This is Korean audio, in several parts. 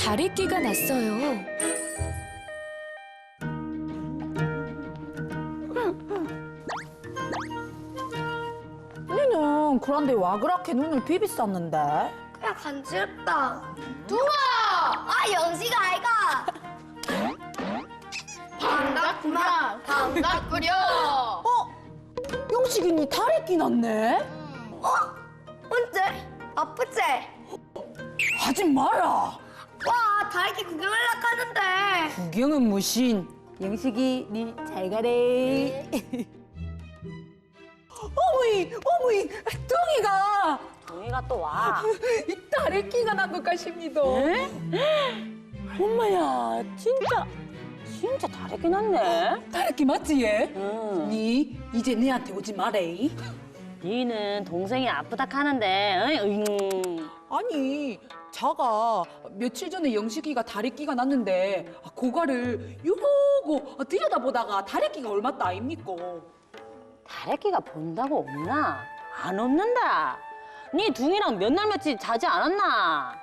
다래끼가 났어요. 니는 그런데 와 그렇게 눈을 비비쌌는데? 그냥 간지럽다. 누워! 아, 영식아, 아이가! 반갑구나. 반갑구려. 영식이 니 다래끼 났네? 언제? 아프지? 하지 마라. 와, 다이기 구경하려고 하는데. 구경은 무신. 영식이 니 잘 가래. 어머니, 뚱이가 동이가 또 와. 이 다래끼가 난 것 같습니다. 엄마야, 진짜 다르게 났네. 다래끼 맞지 얘? 응. 니 이제 내한테 오지 마래. 니는 동생이 아프다 하는데, 아니, 자가 며칠 전에 영식이가 다래끼가 났는데 고가를 요러고 들여다보다가 다래끼가 얼마다 아닙니까? 다래끼가 본다고 없나? 안 없는다. 니 둥이랑 몇 날 며칠 자지 않았나?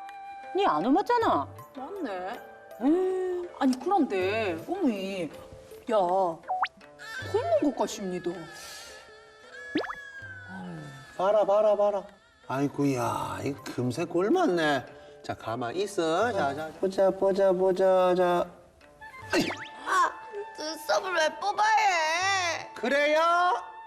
니 안 옮았잖아. 맞네. 아니 그런데 어머니, 야, 굶는 것 같습니다. 봐라. 아이고야, 이 금세 꼴맞네. 자, 가만 있어. 자, 보자. 자. 아, 눈썹을 왜 뽑아야 해? 그래요?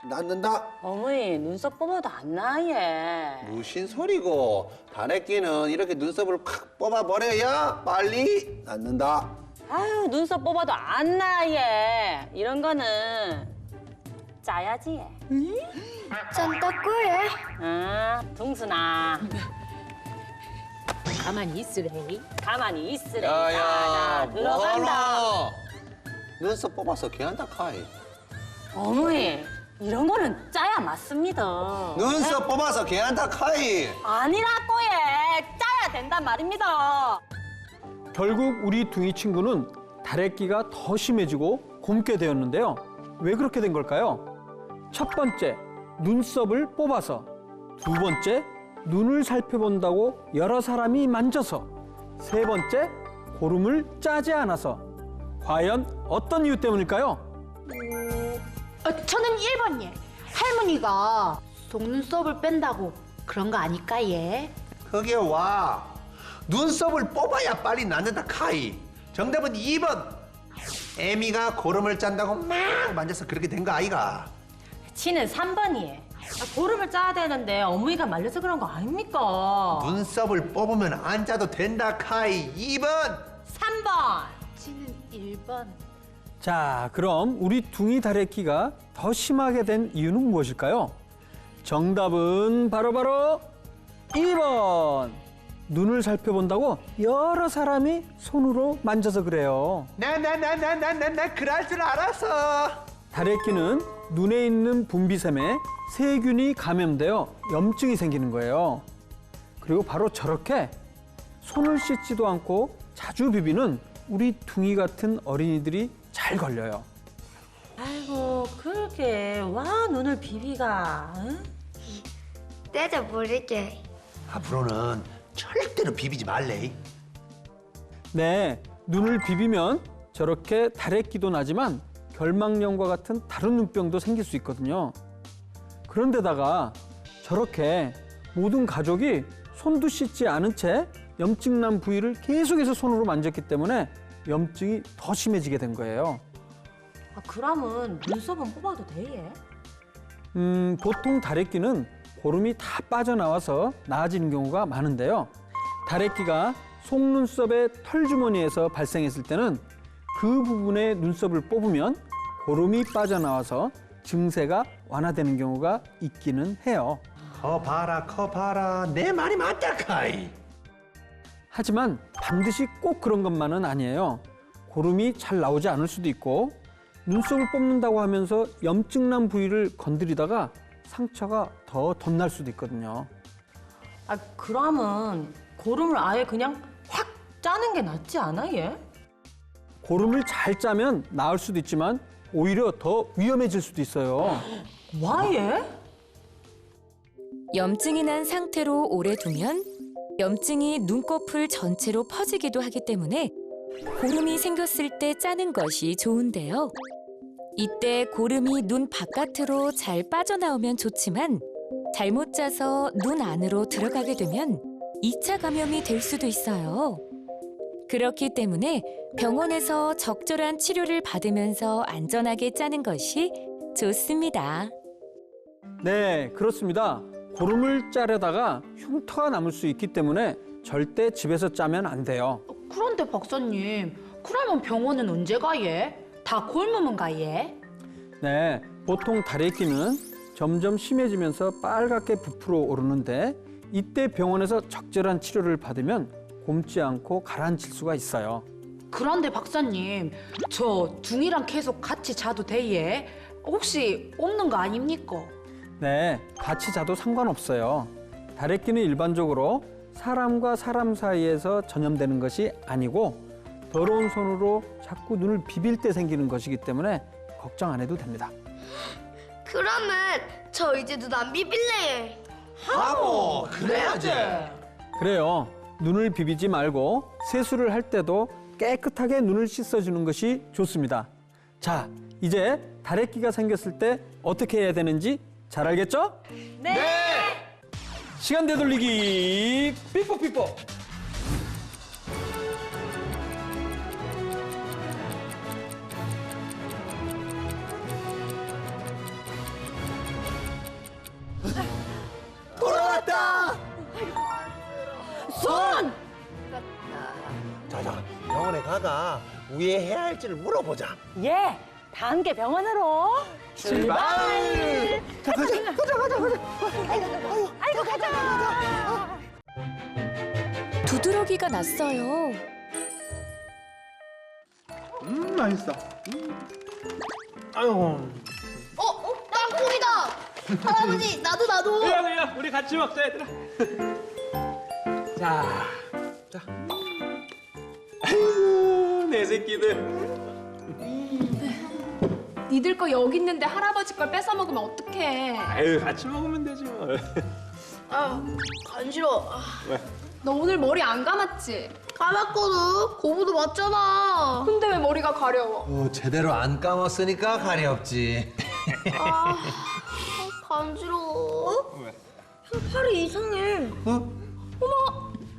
낫는다. 어머니, 눈썹 뽑아도 안 나, 얘. 무슨 소리고? 다래끼는 이렇게 눈썹을 콱 뽑아버려야 빨리 낫는다. 아유, 눈썹 뽑아도 안 나, 얘. 이런 거는 짜야지, 얘. 짠따꾸해. 아, 둥순아. 가만히 있으래. 가만히 있으래. 야야, 자, 들어간다. 뭐하노? 눈썹 뽑아서 걔한테 카이. 어머니, 이런 거는 짜야 맞습니다. 눈썹 뽑아서 걔한테 카이. 아니라고, 얘. 짜야 된단 말입니다. 결국 우리 둥이 친구는 다래끼가 더 심해지고 굼게 되었는데요. 왜 그렇게 된 걸까요? 첫 번째, 눈썹을 뽑아서. 두 번째, 눈을 살펴본다고 여러 사람이 만져서. 세 번째, 고름을 짜지 않아서. 과연 어떤 이유 때문일까요? 저는 1번 예. 할머니가 속눈썹을 뺀다고 그런 거 아닐까 예? 그게 와. 눈썹을 뽑아야 빨리 낫는다 카이. 정답은 2번. 애미가 고름을 짠다고 막 만져서 그렇게 된 거 아이가? 치는 3번이에요. 고름을 짜야 되는데 어머니가 말려서 그런 거 아닙니까? 눈썹을 뽑으면 안 짜도 된다 카이. 2번. 3번. 지는 1번. 자, 그럼 우리 둥이 다래끼가 더 심하게 된 이유는 무엇일까요? 정답은 바로 2번. 눈을 살펴본다고 여러 사람이 손으로 만져서 그래요. 나 그럴 줄 알았어. 다래끼는 눈에 있는 분비샘에 세균이 감염되어 염증이 생기는 거예요. 그리고 바로 저렇게 손을 씻지도 않고 자주 비비는 우리 둥이 같은 어린이들이 잘 걸려요. 아이고, 그렇게 와 눈을 비비가. 응? 떼져 버리게. 앞으로는 절대로 비비지 말래. 네, 눈을 비비면 저렇게 다래끼도 나지만 결막염과 같은 다른 눈병도 생길 수 있거든요. 그런데다가 저렇게 모든 가족이 손도 씻지 않은 채 염증난 부위를 계속해서 손으로 만졌기 때문에 염증이 더 심해지게 된 거예요. 아, 그러면 눈썹은 뽑아도 돼? 보통 다래끼는 고름이 다 빠져나와서 나아지는 경우가 많은데요. 다래끼가 속눈썹의 털주머니에서 발생했을 때는 그 부분의 눈썹을 뽑으면 고름이 빠져나와서 증세가 완화되는 경우가 있기는 해요. 커 봐라. 내 말이 맞다 카이. 하지만 반드시 꼭 그런 것만은 아니에요. 고름이 잘 나오지 않을 수도 있고 눈썹을 뽑는다고 하면서 염증난 부위를 건드리다가 상처가 더 덧날 수도 있거든요. 아, 그러면 고름을 아예 그냥 확 짜는 게 낫지 않아, 얘? 고름을 잘 짜면 나을 수도 있지만 오히려 더 위험해질 수도 있어요. 와, 얘? 염증이 난 상태로 오래 두면 염증이 눈꺼풀 전체로 퍼지기도 하기 때문에 고름이 생겼을 때 짜는 것이 좋은데요. 이때 고름이 눈 바깥으로 잘 빠져나오면 좋지만 잘못 짜서 눈 안으로 들어가게 되면 2차 감염이 될 수도 있어요. 그렇기 때문에 병원에서 적절한 치료를 받으면서 안전하게 짜는 것이 좋습니다. 네, 그렇습니다. 고름을 짜려다가 흉터가 남을 수 있기 때문에 절대 집에서 짜면 안 돼요. 그런데 박사님, 그러면 병원은 언제 가 예? 다 곪으면 가 예? 네, 보통 다래끼는 점점 심해지면서 빨갛게 부풀어 오르는데 이때 병원에서 적절한 치료를 받으면 곪지 않고 가라앉힐 수가 있어요. 그런데 박사님, 저 둥이랑 계속 같이 자도 돼 예? 혹시 없는 거 아닙니까? 네, 같이 자도 상관없어요. 다래끼는 일반적으로 사람과 사람 사이에서 전염되는 것이 아니고 더러운 손으로 자꾸 눈을 비빌 때 생기는 것이기 때문에 걱정 안 해도 됩니다. 그러면 저 이제 눈 안 비빌래. 하고 그래야지. 그래요. 눈을 비비지 말고 세수를 할 때도 깨끗하게 눈을 씻어주는 것이 좋습니다. 자, 이제 다래끼가 생겼을 때 어떻게 해야 되는지 잘 알겠죠? 네. 시간 되돌리기 삑뻑삑뻑. 돌아왔다. 손! 자자, 병원에 가가 위에 해야 할지를 물어보자. 예, 다 함께 병원으로 출발! 자, 가자. 아이고 가자. 두드러기가 났어요. 맛있어. 아유. 땅콩이다. 할아버지, 나도. 야, 우리 같이 먹자, 얘들아. 자. 아이고, 내 새끼들. 니들 거 여기 있는데 할아버지 걸 뺏어 먹으면 어떡해. 아유, 같이 먹으면 되지 뭐. 아, 간지러워. 너 오늘 머리 안 감았지? 감았거든. 고무도 맞잖아. 근데 왜 머리가 가려워? 제대로 안 감았으니까 가렵지. 간지러워. 왜? 팔이 이상해.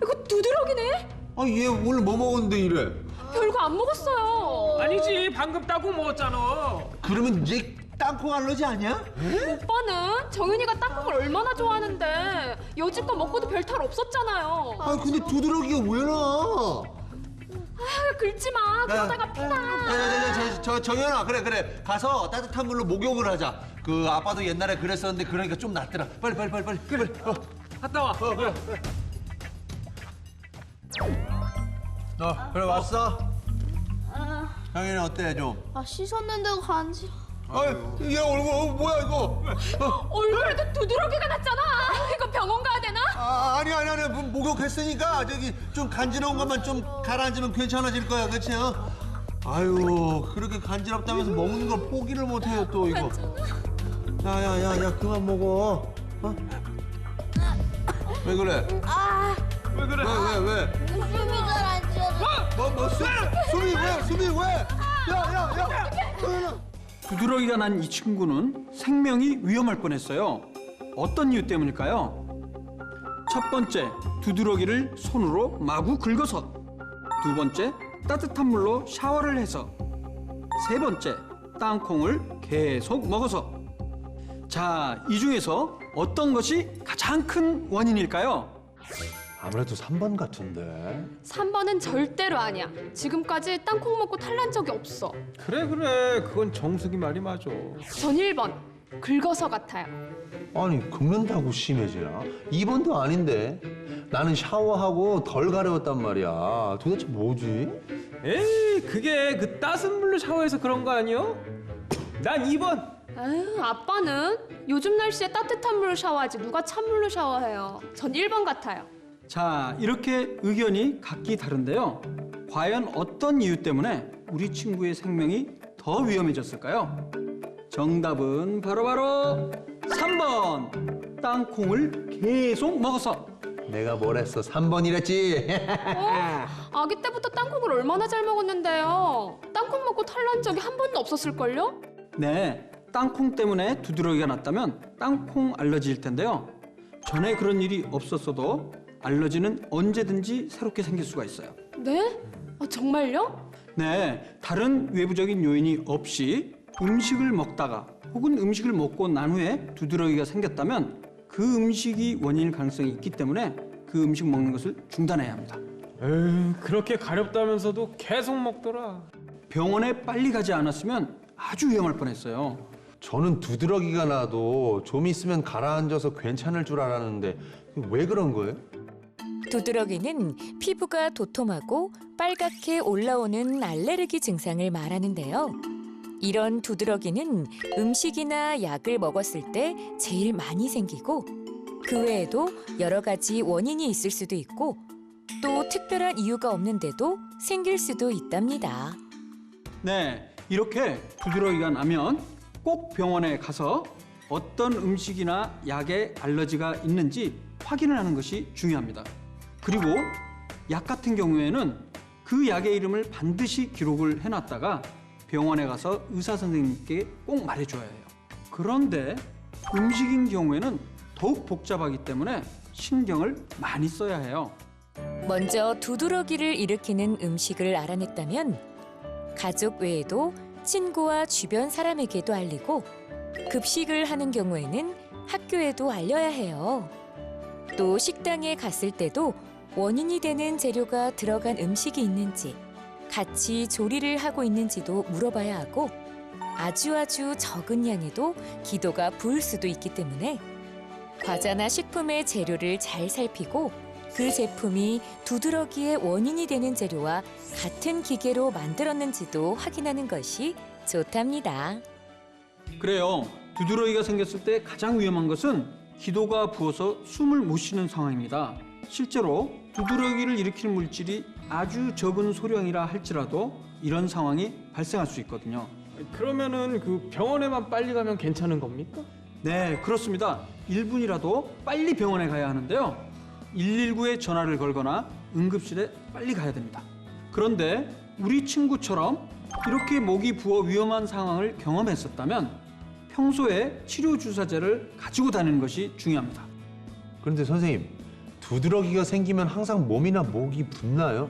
이거 두드러기네? 아, 얘 오늘 뭐 먹었는데 이래? 별거 안 먹었어요. 아니지, 방금 땅콩 먹었잖아. 그러면 얘 땅콩 알러지 아니야? 오빠는 정윤이가 땅콩을 얼마나 좋아하는데 여지껏 먹고도 별 탈 없었잖아요. 아, 근데 두드러기가 왜 나? 긁지 마. 그러다가 피나. 정연아, 그래. 가서 따뜻한 물로 목욕을 하자. 그 아빠도 옛날에 그랬었는데 그러니까 좀 낫더라. 빨리. 그래. 갔다 와. 그래. 그래 왔어? 형이는 어때 좀? 아, 씻었는데도 간지러워. 얘 얼굴 뭐야 이거? 얼굴에도 두드러기가 났잖아. 이거 병원 가야 되나? 아니 목욕했으니까 저기 좀 간지러운 것만 좀 가라앉으면 괜찮아질 거야, 그렇지? 아유, 그렇게 간지럽다면서 먹는 걸 포기를 못해요 또 이거. 야, 그만 먹어. 왜 그래? 왜 그래? 왜? 숨이 잘 안 쉬어져. 숨이 왜? 야. 두드러기가 난 이 친구는 생명이 위험할 뻔했어요. 어떤 이유 때문일까요? 첫 번째, 두드러기를 손으로 마구 긁어서. 두 번째, 따뜻한 물로 샤워를 해서. 세 번째, 땅콩을 계속 먹어서. 자, 이 중에서 어떤 것이 가장 큰 원인일까요? 아무래도 3번 같은데. 3번은 절대로 아니야. 지금까지 땅콩 먹고 탈난 적이 없어. 그래. 그건 정숙이 말이 맞아. 전 1번. 긁어서 같아요. 아니, 긁는다고 심해지나? 2번도 아닌데. 나는 샤워하고 덜 가려웠단 말이야. 도대체 뭐지? 에이, 그게 그 따뜻한 물로 샤워해서 그런 거 아니요? 난 2번. 아유, 아빠는 요즘 날씨에 따뜻한 물로 샤워하지 누가 찬물로 샤워해요. 전 1번 같아요. 자, 이렇게 의견이 각기 다른데요. 과연 어떤 이유 때문에 우리 친구의 생명이 더 위험해졌을까요? 정답은 바로 3번. 땅콩을 계속 먹어서. 내가 뭘 했어? 3번이랬지. 아기 때부터 땅콩을 얼마나 잘 먹었는데요. 땅콩 먹고 탈난 적이 한 번도 없었을걸요? 네, 땅콩 때문에 두드러기가 났다면 땅콩 알러지일 텐데요. 전에 그런 일이 없었어도 알러지는 언제든지 새롭게 생길 수가 있어요. 네? 정말요? 네, 다른 외부적인 요인이 없이 음식을 먹다가 혹은 음식을 먹고 난 후에 두드러기가 생겼다면 그 음식이 원인일 가능성이 있기 때문에 그 음식 먹는 것을 중단해야 합니다. 에휴, 그렇게 가렵다면서도 계속 먹더라. 병원에 빨리 가지 않았으면 아주 위험할 뻔했어요. 저는 두드러기가 나도 좀 있으면 가라앉아서 괜찮을 줄 알았는데 왜 그런 거예요? 두드러기는 피부가 도톰하고 빨갛게 올라오는 알레르기 증상을 말하는데요. 이런 두드러기는 음식이나 약을 먹었을 때 제일 많이 생기고 그 외에도 여러 가지 원인이 있을 수도 있고 또 특별한 이유가 없는데도 생길 수도 있답니다. 네, 이렇게 두드러기가 나면 꼭 병원에 가서 어떤 음식이나 약에 알러지가 있는지 확인을 하는 것이 중요합니다. 그리고 약 같은 경우에는 그 약의 이름을 반드시 기록을 해놨다가 병원에 가서 의사 선생님께 꼭 말해줘야 해요. 그런데 음식인 경우에는 더욱 복잡하기 때문에 신경을 많이 써야 해요. 먼저 두드러기를 일으키는 음식을 알아냈다면 가족 외에도 친구와 주변 사람에게도 알리고 급식을 하는 경우에는 학교에도 알려야 해요. 또 식당에 갔을 때도 원인이 되는 재료가 들어간 음식이 있는지 같이 조리를 하고 있는지도 물어봐야 하고 아주 적은 양에도 기도가 부을 수도 있기 때문에 과자나 식품의 재료를 잘 살피고 그 제품이 두드러기의 원인이 되는 재료와 같은 기계로 만들었는지도 확인하는 것이 좋답니다. 그래요. 두드러기가 생겼을 때 가장 위험한 것은 기도가 부어서 숨을 못 쉬는 상황입니다. 실제로 두드러기를 일으키는 물질이 아주 적은 소량이라 할지라도 이런 상황이 발생할 수 있거든요. 그러면은 그 병원에만 빨리 가면 괜찮은 겁니까? 네, 그렇습니다. 1분이라도 빨리 병원에 가야 하는데요. 119에 전화를 걸거나 응급실에 빨리 가야 됩니다. 그런데 우리 친구처럼 이렇게 목이 부어 위험한 상황을 경험했었다면 평소에 치료 주사제를 가지고 다니는 것이 중요합니다. 그런데 선생님, 두드러기가 생기면 항상 몸이나 목이 붓나요?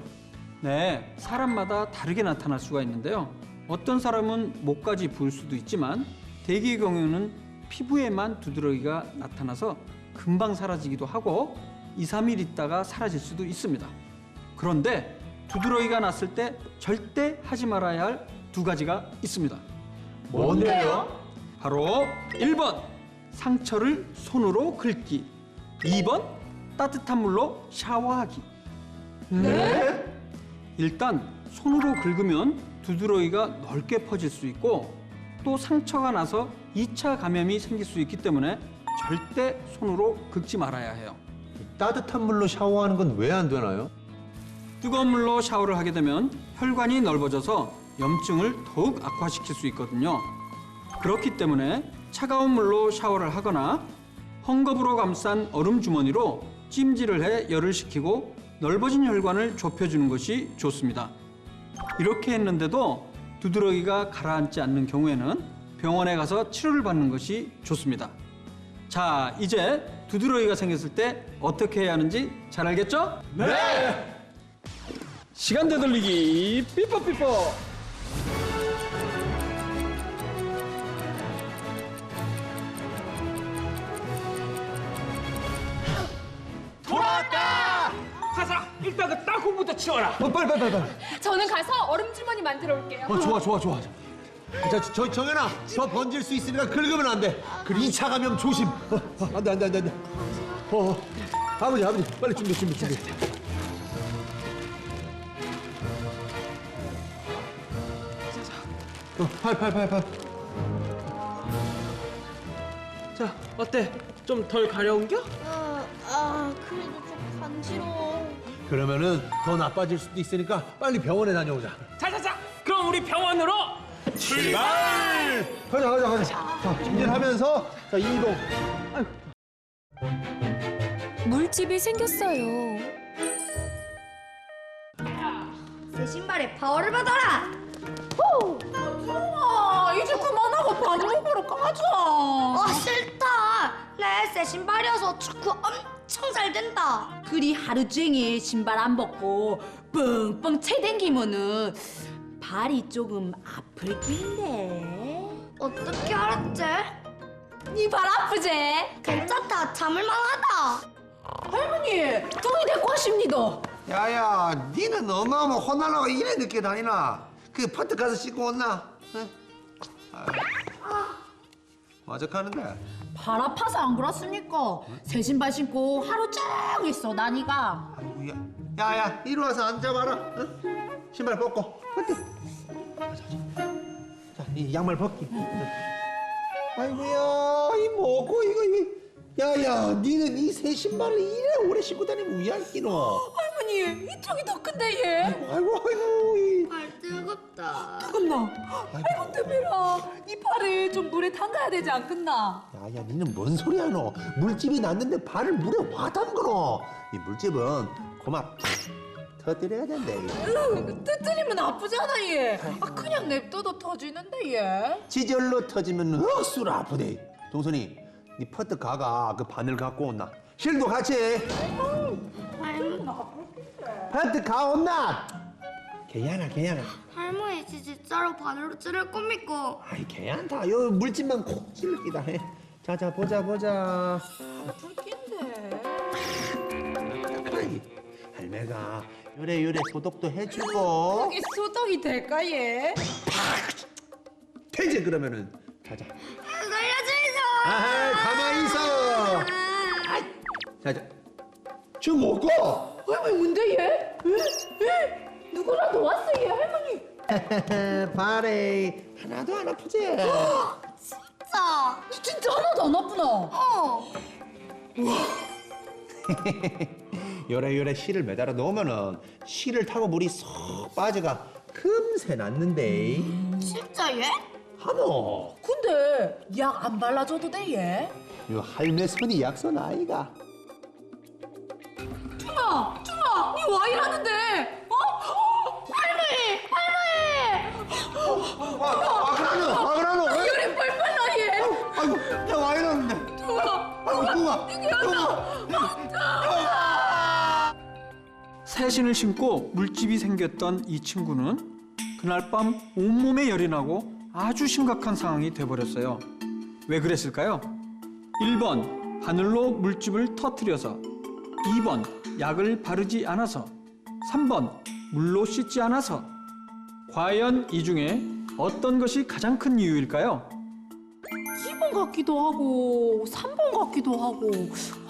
네, 사람마다 다르게 나타날 수가 있는데요. 어떤 사람은 목까지 부을 수도 있지만 대개의 경우는 피부에만 두드러기가 나타나서 금방 사라지기도 하고 2, 3일 있다가 사라질 수도 있습니다. 그런데 두드러기가 났을 때 절대 하지 말아야 할 두 가지가 있습니다. 뭔데요? 바로 1번, 상처를 손으로 긁기. 2번, 따뜻한 물로 샤워하기. 네? 일단 손으로 긁으면 두드러기가 넓게 퍼질 수 있고 또 상처가 나서 2차 감염이 생길 수 있기 때문에 절대 손으로 긁지 말아야 해요. 따뜻한 물로 샤워하는 건 왜 안 되나요? 뜨거운 물로 샤워를 하게 되면 혈관이 넓어져서 염증을 더욱 악화시킬 수 있거든요. 그렇기 때문에 차가운 물로 샤워를 하거나 헝겊으로 감싼 얼음 주머니로 찜질을 해 열을 식히고 넓어진 혈관을 좁혀주는 것이 좋습니다. 이렇게 했는데도 두드러기가 가라앉지 않는 경우에는 병원에 가서 치료를 받는 것이 좋습니다. 자, 이제 두드러기가 생겼을 때 어떻게 해야 하는지 잘 알겠죠? 네! 시간 되돌리기 삐뽀삐뽀. 돌아왔다! 가자, 일단 그 땅콩부터 치워라. 빨리. 저는 가서 얼음 주머니 만들어 올게요. 좋아. 정연아, 더 번질 수 있으니까 긁으면 안 돼. 그 2차 감염 조심. 안 돼. 아버지, 빨리 준비. 팔. 자, 어때? 좀 덜 가려운겨? 그래도 좀 간지러워. 그러면은 더 나빠질 수도 있으니까 빨리 병원에 다녀오자. 자, 그럼 우리 병원으로 출발! 가자. 자, 찜질하면서 자, 이동. 물집이 생겼어요. 새 신발에 파워를 받아라. 이제 그만하고 밥 먹으러 가자. 싫다. 내 새 신발이어서 축구 엄청 잘 된다. 그리 하루 종일 신발 안 벗고 뻥뻥 채댕기면은 발이 조금 아플 낀데. 어떻게 알았지? 네 발 아프지? 괜찮다. 참을 만하다. 할머니, 둥이 데리고 왔습니다. 야야, 니는 엄마하면 혼나려고 이래 늦게 다니나? 그 퍼트 가서 씻고 왔나? 응? 어떡하는데? 발 아파서 안 그렇습니까? 새 신발 신고 하루 종일 있어, 나니가. 아이고, 야야, 이리 와서 앉아봐라. 응? 신발 벗고. 퍼트. 자, 이 양말 벗기. 아이고야, 이 뭐고 이거. 야야, 니는 이 새 신발을 이래 오래 신고 다니면 왜 할기노? 할머니, 이쪽이 더 큰데 얘. 아이고. 발 뜨겁다. 끝나. 할머니 때문이라 이 발을 좀 물에 담가야 되지 않겠나? 야야, 니는 뭔 소리야 너? 물집이 났는데 발을 물에 와 담그노? 이 물집은 고마 터뜨려야 된대. 뜨뜨리면 아프잖아 얘. 그냥 냅둬도 터지는데 얘. 지절로 터지면 억수로 아프대. 동선이, 니 퍼트 가가 그 바늘 갖고 온나? 실도 같이 해. 퍼트 가온나? 괜찮아. 할머니 진짜로 바늘로 찌를 겁니까? 아이 괜찮다. 요 물집만 콕 찔러 끼다 해. 자자 보자. 아이, 할매가 요래 소독도 해주고. 이게 소독이 될까 얘? 되지 그러면은. 자자. 살려주이소. 아이 가만히 있어. 아이, 자자. 저 뭐고? 할머니 뭔데 얘? 에? 누구라도 왔어 얘 할머니. 발에 하나도 안 아프지? 진짜 하나도 안 아프나? 요래 실을 매달아 놓으면은 실을 타고 물이 쏙 빠져가 금세 낫는데. 진짜 얘? 하노. 근데 약 안 발라줘도 돼 얘? 요 할매 손이 약손 아이가. 퉁아, 니 와 이러는데? 그러노. 열이 뻘뻘 나 얘. 아이고, 야, 와 이러는데. 퉁아, 아이고, 새신을 신고 물집이 생겼던 이 친구는 그날 밤 온몸에 열이 나고 아주 심각한 상황이 돼버렸어요. 왜 그랬을까요? 1번 바늘로 물집을 터뜨려서, 2번 약을 바르지 않아서, 3번 물로 씻지 않아서. 과연 이 중에 어떤 것이 가장 큰 이유일까요? 2번 같기도 하고 3번 같기도 하고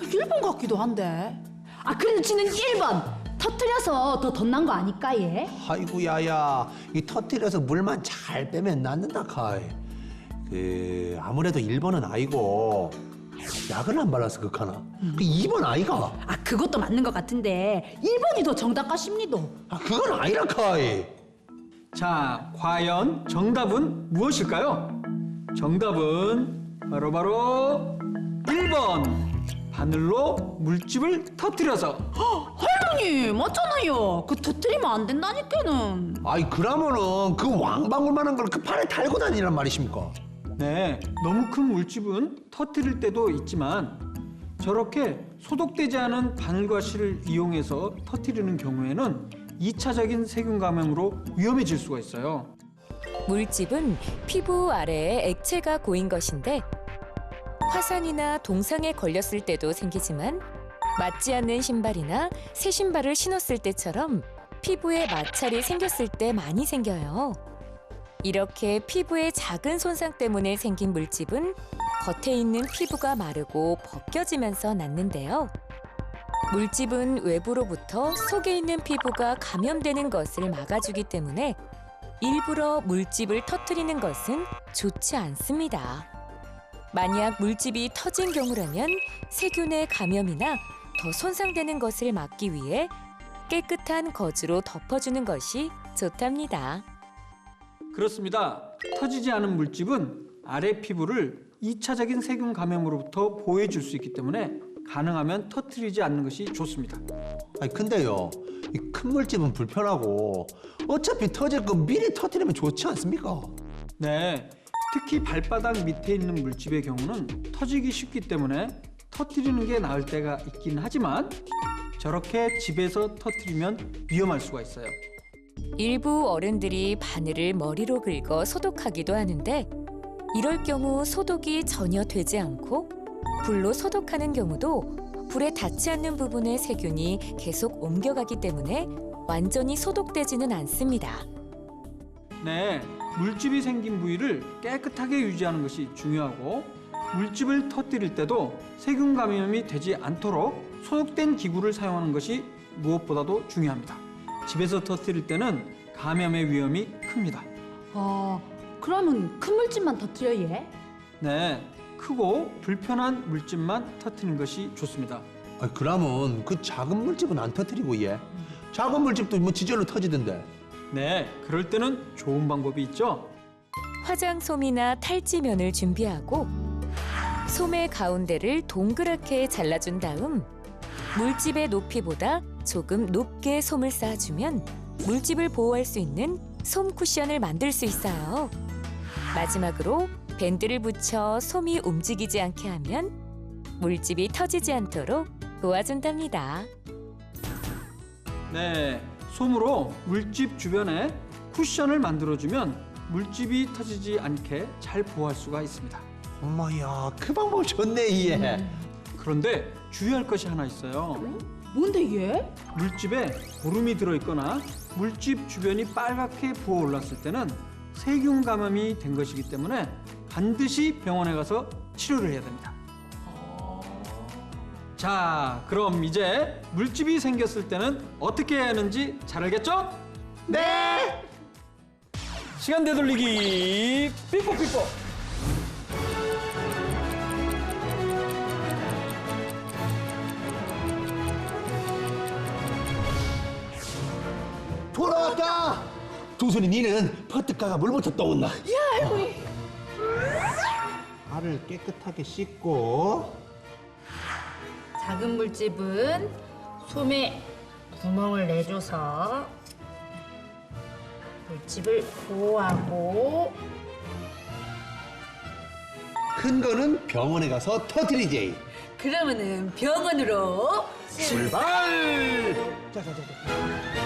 1번 같기도 한데. 그래도 지는 1번 터뜨려서 더 덧난 거 아닐까 얘? 아이고, 야야, 이 터뜨려서 물만 잘 빼면 낫는다 카이. 아무래도 1번은 아니고 약을 안 발라서 그렇잖아. 그 2번 아이가. 그것도 맞는 것 같은데 1번이 더 정답 같습니다. 그건 아니라 카이. 자, 과연 정답은 무엇일까요? 정답은 바로 1번 바늘로 물집을 터뜨려서. 할머니 맞잖아요. 그 터뜨리면 안 된다니까는. 아이, 그러면은 그 왕방울만한 걸 그 팔에 달고 다니란 말이십니까? 네, 너무 큰 물집은 터뜨릴 때도 있지만 저렇게 소독되지 않은 바늘과 실을 이용해서 터뜨리는 경우에는 2차적인 세균 감염으로 위험해질 수가 있어요. 물집은 피부 아래에 액체가 고인 것인데 화상이나 동상에 걸렸을 때도 생기지만 맞지 않는 신발이나 새 신발을 신었을 때처럼 피부에 마찰이 생겼을 때 많이 생겨요. 이렇게 피부에 작은 손상 때문에 생긴 물집은 겉에 있는 피부가 마르고 벗겨지면서 낫는데요. 물집은 외부로부터 속에 있는 피부가 감염되는 것을 막아주기 때문에 일부러 물집을 터뜨리는 것은 좋지 않습니다. 만약 물집이 터진 경우라면 세균의 감염이나 더 손상되는 것을 막기 위해 깨끗한 거즈로 덮어주는 것이 좋답니다. 그렇습니다. 터지지 않은 물집은 아래 피부를 2차적인 세균 감염으로부터 보호해줄 수 있기 때문에 가능하면 터뜨리지 않는 것이 좋습니다. 아니 근데요, 이 큰 물집은 불편하고 어차피 터질 거 미리 터뜨리면 좋지 않습니까? 네, 특히 발바닥 밑에 있는 물집의 경우는 터지기 쉽기 때문에 터뜨리는 게 나을 때가 있긴 하지만 저렇게 집에서 터뜨리면 위험할 수가 있어요. 일부 어른들이 바늘을 머리로 긁어 소독하기도 하는데 이럴 경우 소독이 전혀 되지 않고 불로 소독하는 경우도 불에 닿지 않는 부분의 세균이 계속 옮겨가기 때문에 완전히 소독되지는 않습니다. 네, 물집이 생긴 부위를 깨끗하게 유지하는 것이 중요하고 물집을 터뜨릴 때도 세균 감염이 되지 않도록 소독된 기구를 사용하는 것이 무엇보다도 중요합니다. 집에서 터뜨릴 때는 감염의 위험이 큽니다. 그러면 큰 물집만 터뜨려 얘? 네, 크고 불편한 물집만 터뜨리는 것이 좋습니다. 아니 그러면 그 작은 물집은 안 터뜨리고 얘? 작은 물집도 뭐 지절로 터지던데. 네, 그럴 때는 좋은 방법이 있죠. 화장솜이나 탈지면을 준비하고 솜의 가운데를 동그랗게 잘라준 다음 물집의 높이보다 조금 높게 솜을 쌓아주면 물집을 보호할 수 있는 솜 쿠션을 만들 수 있어요. 마지막으로 밴드를 붙여 솜이 움직이지 않게 하면 물집이 터지지 않도록 도와준답니다. 네, 솜으로 물집 주변에 쿠션을 만들어주면 물집이 터지지 않게 잘 보호할 수가 있습니다. 엄마야, 그 방법 좋네 얘. 그런데 주의할 것이 하나 있어요. 뭔데 얘? 물집에 고름이 들어있거나 물집 주변이 빨갛게 부어올랐을 때는 세균 감염이 된 것이기 때문에 반드시 병원에 가서 치료를 해야 됩니다. 자, 그럼 이제 물집이 생겼을 때는 어떻게 해야 하는지 잘 알겠죠? 네. 시간 되돌리기 삐뽀삐뽀. 돌아왔다. 두순이 니는 퍼뜩가가 물부터 떠온나. 야, 할머니. 발을 깨끗하게 씻고. 작은 물집은 솜에 구멍을 내줘서 물집을 보호하고 큰 거는 병원에 가서 터뜨리지. 그러면은 병원으로 출발! 자자자자.